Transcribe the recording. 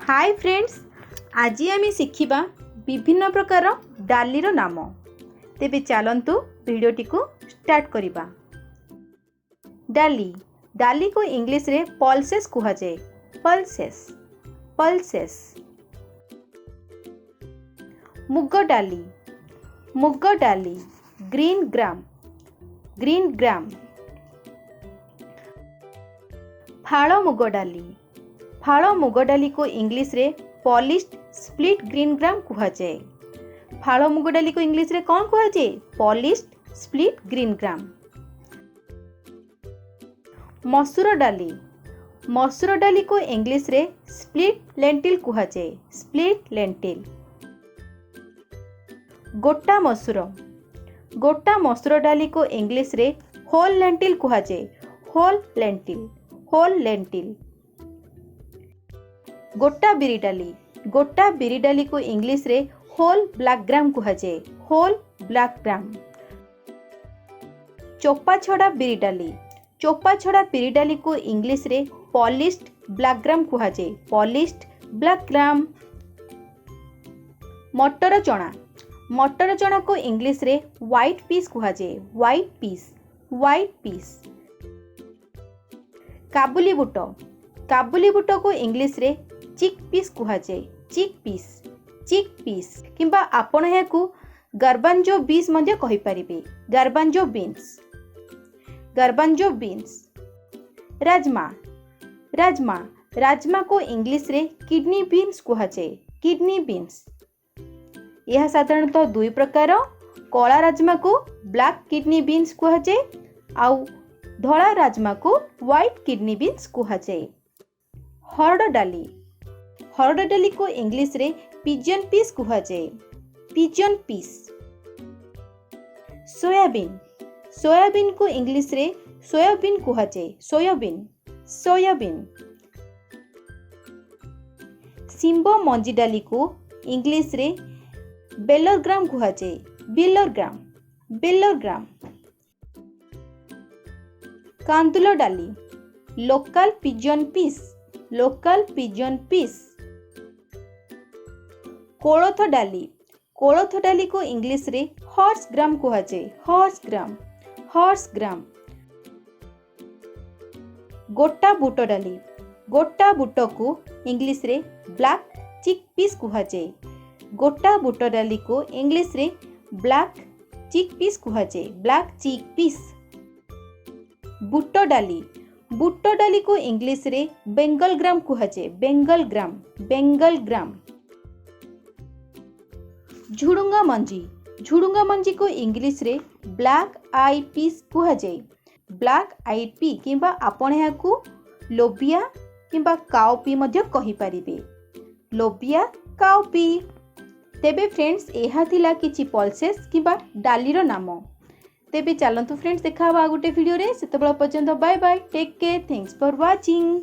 Hi friends, आज आम शिखा विभिन्न प्रकार डाली नाम। तेबे चलतु वीडियोटी को स्टार्ट करिबा। डाली डाली को इंग्लिश रे पल्सेस कुहा जाए। Pulses pulses. मुग डाली मुग डाली ग्रीन ग्राम ग्रीन ग्राम। फाड़ मुग डाली फाड़ मुग डाली को इंग्लिश रे पॉलिश्ड स्प्लिट ग्रीन ग्राम कुहा जाए। फाड़ मुग डाली को इंग्लिश रे कौन कुहा जाए? Polished split green gram. मसूर डाली को इंग्लिश रे स्प्लिट लेंटिल कुहा जाए। Split lentil. गोटा मसूर डाली को इंग्लिश रे होल लेंटिल कुहा जाए। Whole lentil whole lentil. गोटा बिरी डाली को इंग्लिश रे होल ब्लैक ग्राम कुहा जाए। Hole black gram. चोपा छड़ा बिरी डाली को इंग्लिश रे पॉलिश्ड ब्लैक ग्राम कुहा जाए। Polished black gram. मटर चना को इंग्लिश रे व्हाइट पीस कुहा जाए। White peas white peas. काबुली बुट को इंग्लिश रे चिक पीस कुहा जाए। चिक पीस किंबा आपण याकू गार्बांजो बीन्स मध्ये कहि परिबे। गार्बांजो बीन्स। राजमा को इंग्लिश रे किडनी बीन्स कुहा जाए। Kidney beans. यह साधारणतः दुई प्रकार। कला राजमा को ब्लैक किडनी बीन्स कुहा जाए आउ धला राजमा को व्हाइट किडनी बीन्स कुहा जाए। हरड़ डाली को इंग्लिश रे पिजन पीस कुहा जाए। Pigeon peas. सोयाबीन को इंग्लिश रे सोयाबीन कुहा जाए। सोयाबीन। सिंबो मंजी डाली को इंग्लिश रे बेलर ग्राम कुहा जाए। बेलर ग्राम। कांदुलो डाली लोकल पिजन पीस। कोलोथ डाली को इंग्लिश रे हॉर्स ग्राम कुहा जाए। हॉर्स ग्राम। गोटा बुट को इंग्लिश रे ब्लैक चिक पीस कुहा जाए। गोटा बुट डाली को इंग्लिश रे ब्लैक चिक पीस कुहा जाए। ब्लैक चिक पीस। बुट डाली को इंग्लिश रे बेंगल ग्राम कुहा जाए। बेंगल ग्राम। झुडुंगा मंजी को इंग्लिश रे ब्लैक आई पीस कुहा जाए। ब्लैक आई पी किंबा आपण याकू लोबिया किंबा काउपी मध्ये कहि परिबे। लोबिया काउपी। तेबे फ्रेंड्स एहा थिला किछि पल्सेस किंबा डालीर नाम। तेबे चलंतु फ्रेंड्स देखा गोटे वीडियो रे। सेतबेला पर्यंत bye bye. Take care. Thanks for watching.